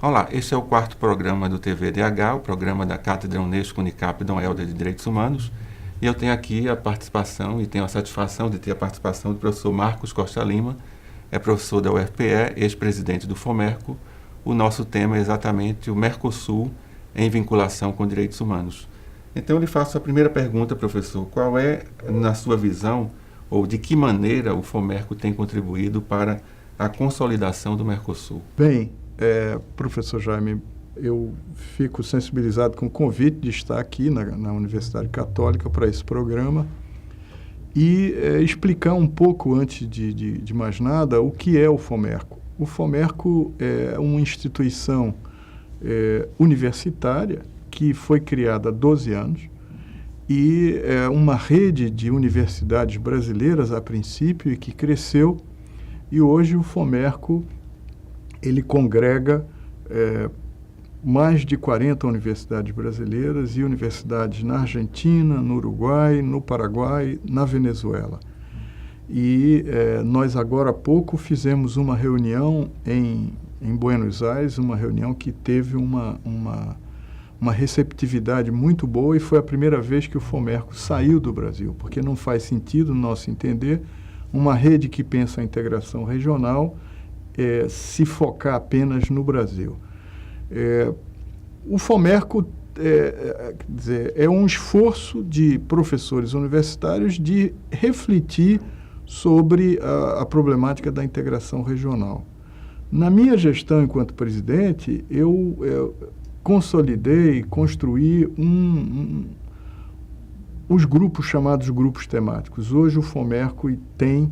Olá, este é o quarto programa do TVDH, o programa da Cátedra Unesco Unicap Dom Helder de Direitos Humanos, e eu tenho aqui a participação e tenho a satisfação de ter a participação do professor Marcos Costa Lima, é professor da UFPE, ex-presidente do FOMERCO. O nosso tema é exatamente o Mercosul em vinculação com direitos humanos. Então eu lhe faço a primeira pergunta, professor, qual é, na sua visão, ou de que maneira o FOMERCO tem contribuído para a consolidação do Mercosul? Bem, professor Jaime, eu fico sensibilizado com o convite de estar aqui na Universidade Católica para esse programa e explicar um pouco, antes de mais nada, o que é o FOMERCO. O FOMERCO é uma instituição universitária que foi criada há 12 anos e é uma rede de universidades brasileiras, a princípio, e que cresceu. E hoje o FOMERCO ele congrega mais de 40 universidades brasileiras e universidades na Argentina, no Uruguai, no Paraguai, na Venezuela. E nós agora há pouco fizemos uma reunião em Buenos Aires, uma reunião que teve uma receptividade muito boa, e foi a primeira vez que o FOMERCO saiu do Brasil, porque não faz sentido, no nosso entender, uma rede que pensa a integração regional se focar apenas no Brasil. O FOMERCO é um esforço de professores universitários de refletir sobre a problemática da integração regional. Na minha gestão enquanto presidente, eu consolidei, construí os grupos chamados grupos temáticos. Hoje o FOMERCO tem,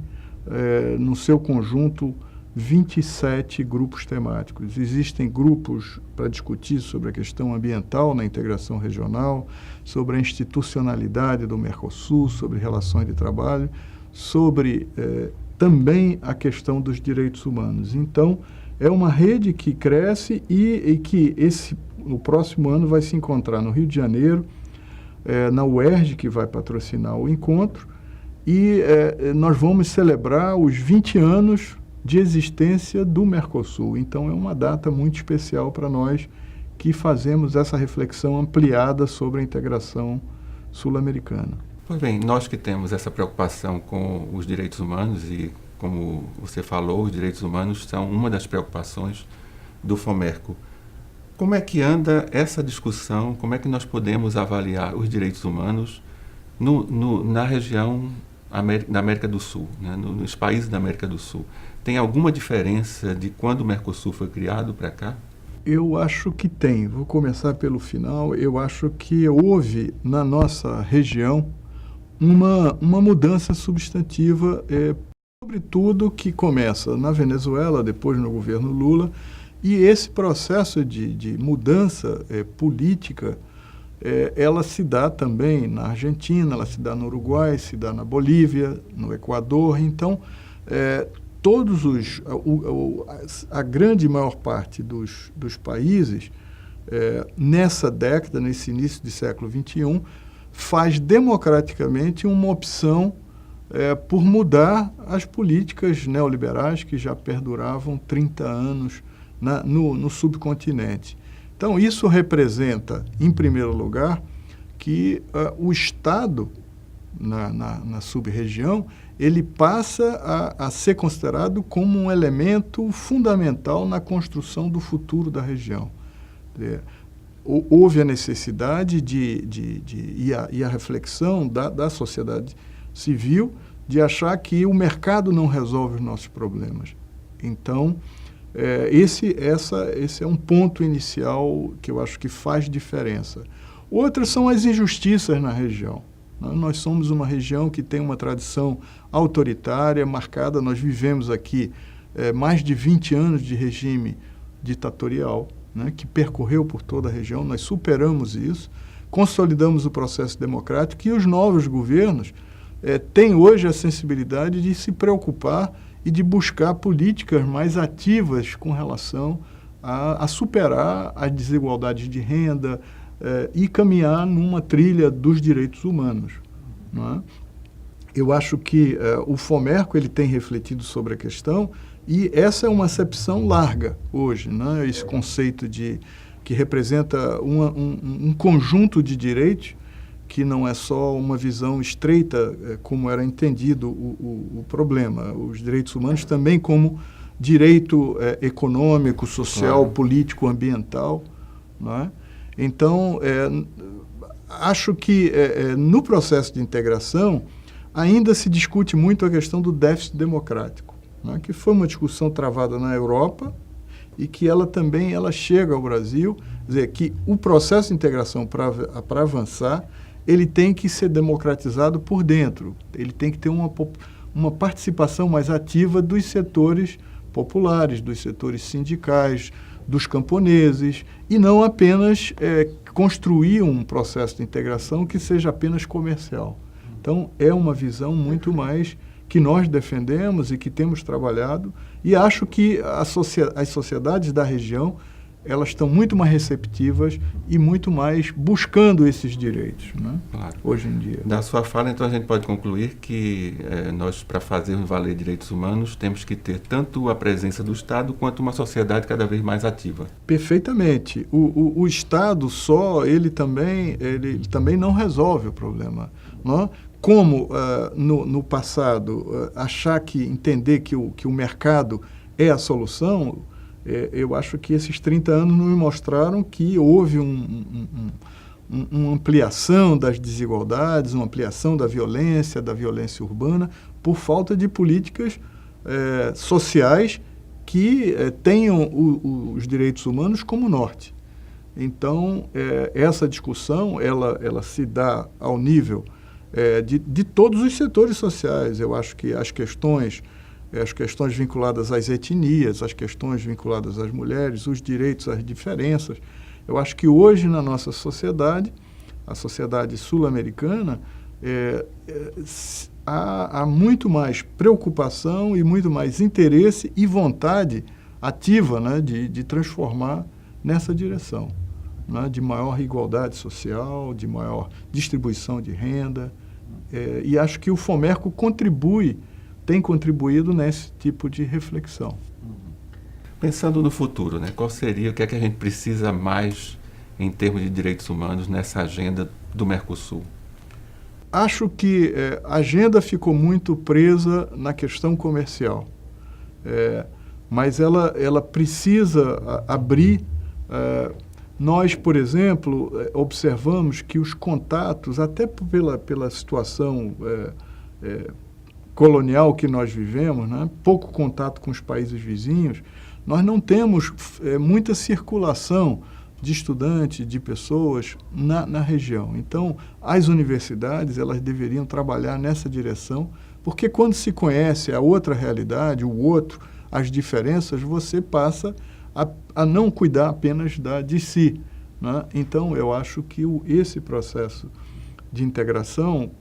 no seu conjunto, 27 grupos temáticos. Existem grupos para discutir sobre a questão ambiental na integração regional, sobre a institucionalidade do Mercosul, sobre relações de trabalho, sobre também a questão dos direitos humanos. Então, é uma rede que cresce e que no próximo ano vai se encontrar no Rio de Janeiro, na UERJ, que vai patrocinar o encontro, e nós vamos celebrar os 20 anos de existência do Mercosul. Então, é uma data muito especial para nós que fazemos essa reflexão ampliada sobre a integração sul-americana. Pois bem, nós que temos essa preocupação com os direitos humanos e, como você falou, os direitos humanos são uma das preocupações do FOMERCO. Como é que anda essa discussão? Como é que nós podemos avaliar os direitos humanos na região da América do Sul, né? Nos países da América do Sul? Tem alguma diferença de quando o Mercosul foi criado para cá? Eu acho que tem. Vou começar pelo final. Eu acho que houve na nossa região uma mudança substantiva, sobretudo que começa na Venezuela, depois no governo Lula, e esse processo de mudança política, ela se dá também na Argentina, ela se dá no Uruguai, se dá na Bolívia, no Equador. Então, a grande maior parte dos países, nessa década, nesse início do século XXI, faz democraticamente uma opção por mudar as políticas neoliberais que já perduravam 30 anos no subcontinente. Então, isso representa, em primeiro lugar, que o Estado, na sub-região, ele passa a ser considerado como um elemento fundamental na construção do futuro da região. Houve a necessidade e a reflexão da sociedade civil de achar que o mercado não resolve os nossos problemas. Então, esse é um ponto inicial que eu acho que faz diferença. Outras são as injustiças na região. Nós somos uma região que tem uma tradição autoritária marcada. Nós vivemos aqui mais de 20 anos de regime ditatorial, né, que percorreu por toda a região. Nós superamos isso, consolidamos o processo democrático, e os novos governos têm hoje a sensibilidade de se preocupar e de buscar políticas mais ativas com relação a superar as desigualdades de renda e caminhar numa trilha dos direitos humanos, não é? Eu acho que o FOMERCO ele tem refletido sobre a questão E essa é uma acepção larga hoje, né? Esse conceito que representa um conjunto de direitos que não é só uma visão estreita, como era entendido o problema. Os direitos humanos também como direito econômico, social, claro, político, ambiental. Não é? Então, acho que no processo de integração ainda se discute muito a questão do déficit democrático, né? Que foi uma discussão travada na Europa e que ela também chega ao Brasil, quer dizer, que o processo de integração para avançar, ele tem que ser democratizado por dentro, ele tem que ter uma participação mais ativa dos setores populares, dos setores sindicais, dos camponeses, e não apenas construir um processo de integração que seja apenas comercial. Então, é uma visão muito mais que nós defendemos e que temos trabalhado, e acho que as sociedades da região, elas estão muito mais receptivas e muito mais buscando esses direitos, né? claro. Hoje em dia. Da sua fala, então, a gente pode concluir que nós, para fazermos valer direitos humanos, temos que ter tanto a presença do Estado quanto uma sociedade cada vez mais ativa. Perfeitamente. O Estado só, ele também não resolve o problema, não? Como no passado entender que o mercado é a solução, eu acho que esses 30 anos nos mostraram que houve uma ampliação das desigualdades, uma ampliação da violência urbana, por falta de políticas sociais que tenham os direitos humanos como norte. Então, essa discussão, ela se dá ao nível de todos os setores sociais. Eu acho que as questões vinculadas às etnias, as questões vinculadas às mulheres, os direitos, as diferenças. Eu acho que hoje na nossa sociedade, a sociedade sul-americana, há muito mais preocupação e muito mais interesse e vontade ativa, né, de transformar nessa direção, né, de maior igualdade social, de maior distribuição de renda. E acho que o Fomerco tem contribuído nesse tipo de reflexão. Pensando no futuro, né, qual seria, o que é que a gente precisa mais em termos de direitos humanos nessa agenda do Mercosul? Acho que a agenda ficou muito presa na questão comercial, mas ela precisa abrir. Nós, por exemplo, observamos que os contatos, até pela situação colonial que nós vivemos, né, pouco contato com os países vizinhos, nós não temos muita circulação de estudantes, de pessoas na região. Então, as universidades, elas deveriam trabalhar nessa direção, porque quando se conhece a outra realidade, o outro, as diferenças, você passa a não cuidar apenas de si, né? Então, eu acho que esse processo de integração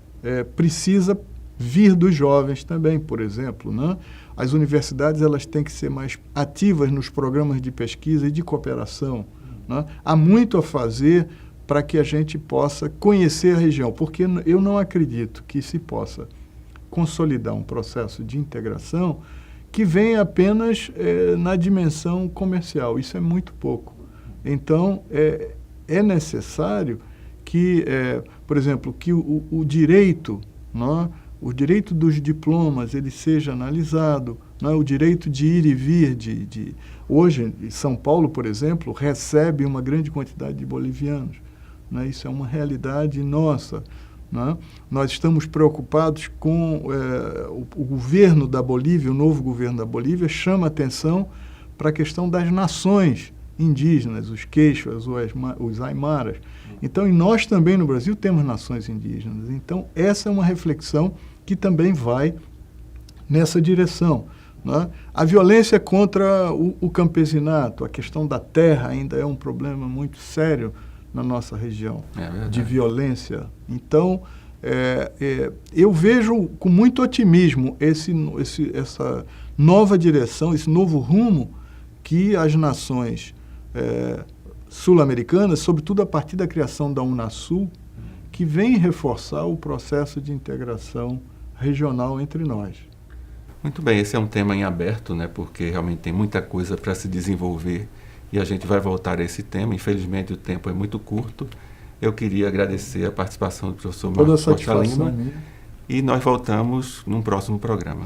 precisa vir dos jovens também, por exemplo, né? As universidades, elas têm que ser mais ativas nos programas de pesquisa e de cooperação, né? Há muito a fazer para que a gente possa conhecer a região, porque eu não acredito que se possa consolidar um processo de integração que venha apenas na dimensão comercial. Isso é muito pouco. Então, é necessário que, por exemplo, que o direito, não é? O direito dos diplomas ele seja analisado, não é? O direito de ir e vir. Hoje, São Paulo, por exemplo, recebe uma grande quantidade de bolivianos, não é? Isso é uma realidade nossa. Não é? Nós estamos preocupados com o governo da Bolívia, o novo governo da Bolívia, chama atenção para a questão das nações indígenas, os queixas, os aimaras. Então, e nós também no Brasil temos nações indígenas. Então, essa é uma reflexão que também vai nessa direção, né? A violência contra o campesinato, a questão da terra ainda é um problema muito sério na nossa região, de violência. Então, eu vejo com muito otimismo essa nova direção, esse novo rumo que as nações sul-americanas, sobretudo a partir da criação da Unasul, que vem reforçar o processo de integração regional entre nós. Muito bem, esse é um tema em aberto, né, porque realmente tem muita coisa para se desenvolver e a gente vai voltar a esse tema. Infelizmente, o tempo é muito curto. Eu queria agradecer a participação do professor Toda a Marcos Costa satisfação Lima minha. e nós voltamos num próximo programa.